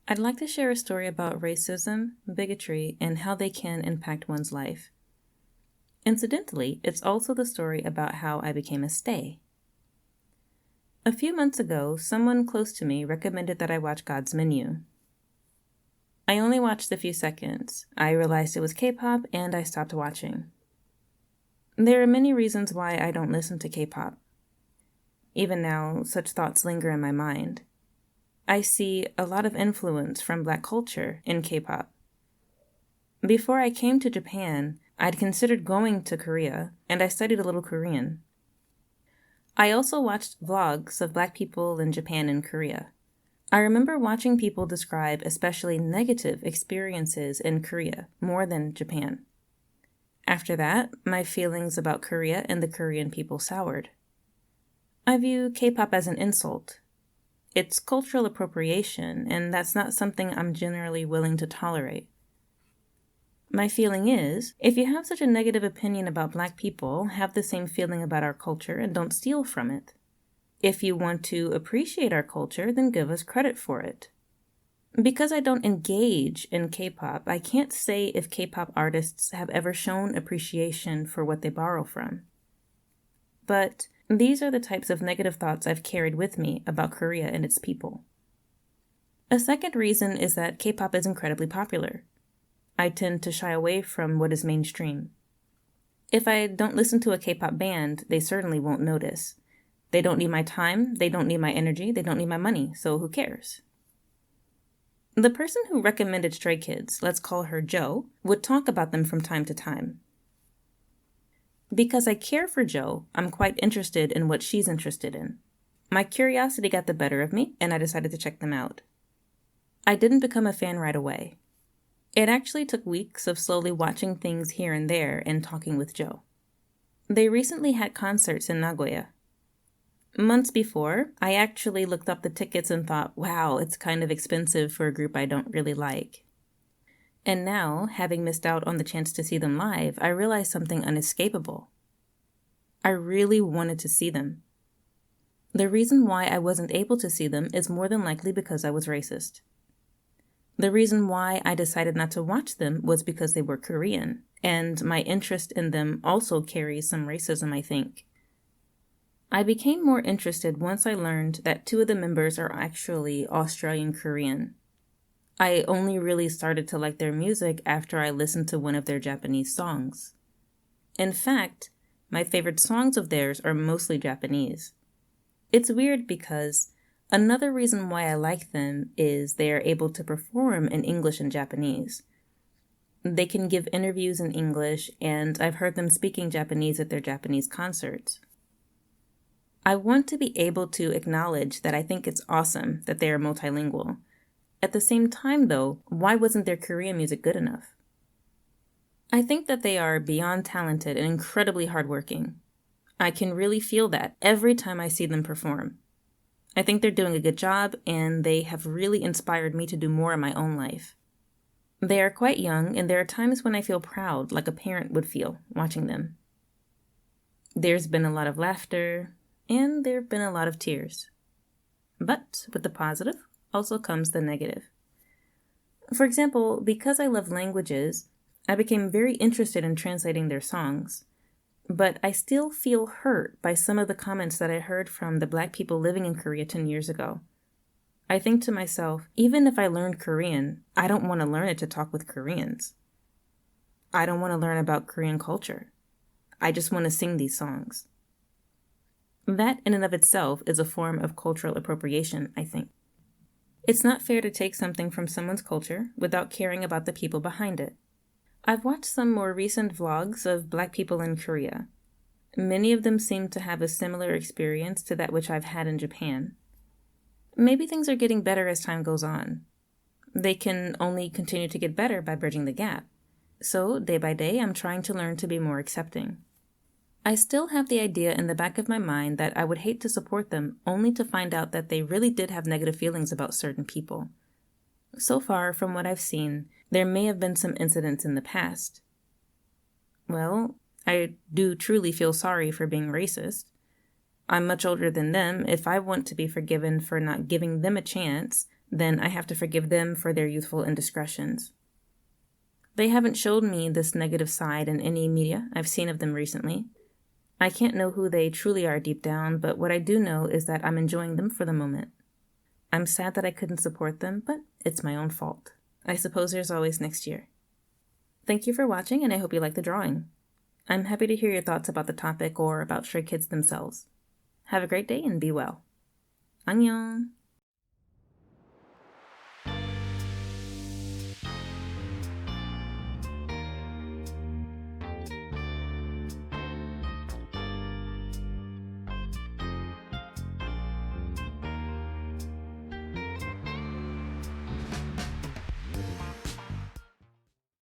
I'd like to share a story about racism, bigotry, and how they can impact one's life. Incidentally, it's also the story about how I became a stay. A few months ago, someone close to me recommended that I watch God's Menu. I only watched a few seconds. I realized it was K-pop and I stopped watching. There are many reasons why I don't listen to K-pop. Even now, such thoughts linger in my mind. I see a lot of influence from Black culture in K-pop. Before I came to Japan, I'd considered going to Korea, and I studied a little Korean. I also watched vlogs of Black people in Japan and Korea. I remember watching people describe especially negative experiences in Korea more than Japan. After that, my feelings about Korea and the Korean people soured. I view K-pop as an insult. It's cultural appropriation, and that's not something I'm generally willing to tolerate. My feeling is, if you have such a negative opinion about Black people, have the same feeling about our culture and don't steal from it. If you want to appreciate our culture, then give us credit for it. Because I don't engage in K-pop, I can't say if K-pop artists have ever shown appreciation for what they borrow from. But these are the types of negative thoughts I've carried with me about Korea and its people. A second reason is that K-pop is incredibly popular. I tend to shy away from what is mainstream. If I don't listen to a K-pop band, they certainly won't notice. They don't need my time, they don't need my energy, they don't need my money, so who cares? The person who recommended Stray Kids, let's call her Jo, would talk about them from time to time. Because I care for Jo, I'm quite interested in what she's interested in. My curiosity got the better of me, and I decided to check them out. I didn't become a fan right away. It actually took weeks of slowly watching things here and there and talking with Jo. They recently had concerts in Nagoya. Months before, I actually looked up the tickets and thought, wow, it's kind of expensive for a group I don't really like. And now, having missed out on the chance to see them live, I realized something inescapable. I really wanted to see them. The reason why I wasn't able to see them is more than likely because I was racist. The reason why I decided not to watch them was because they were Korean, and my interest in them also carries some racism, I think. I became more interested once I learned that two of the members are actually Australian Korean. I only really started to like their music after I listened to one of their Japanese songs. In fact, my favorite songs of theirs are mostly Japanese. It's weird because another reason why I like them is they are able to perform in English and Japanese. They can give interviews in English, and I've heard them speaking Japanese at their Japanese concerts. I want to be able to acknowledge that I think it's awesome that they are multilingual. At the same time, though, why wasn't their Korean music good enough? I think that they are beyond talented and incredibly hardworking. I can really feel that every time I see them perform. I think they're doing a good job, and they have really inspired me to do more in my own life. They are quite young, and there are times when I feel proud, like a parent would feel, watching them. There's been a lot of laughter, and there have been a lot of tears. But with the positive also comes the negative. For example, because I love languages, I became very interested in translating their songs. But I still feel hurt by some of the comments that I heard from the Black people living in Korea 10 years ago. I think to myself, even if I learned Korean, I don't want to learn it to talk with Koreans. I don't want to learn about Korean culture. I just want to sing these songs. That in and of itself is a form of cultural appropriation, I think. It's not fair to take something from someone's culture without caring about the people behind it. I've watched some more recent vlogs of Black people in Korea. Many of them seem to have a similar experience to that which I've had in Japan. Maybe things are getting better as time goes on. They can only continue to get better by bridging the gap. So, day by day, I'm trying to learn to be more accepting. I still have the idea in the back of my mind that I would hate to support them only to find out that they really did have negative feelings about certain people. So far, from what I've seen, there may have been some incidents in the past. Well, I do truly feel sorry for being racist. I'm much older than them. If I want to be forgiven for not giving them a chance, then I have to forgive them for their youthful indiscretions. They haven't showed me this negative side in any media I've seen of them recently. I can't know who they truly are deep down, but what I do know is that I'm enjoying them for the moment. I'm sad that I couldn't support them, but it's my own fault. I suppose there's always next year. Thank you for watching, and I hope you like the drawing. I'm happy to hear your thoughts about the topic or about stray kids themselves. Have a great day and be well. Annyeong!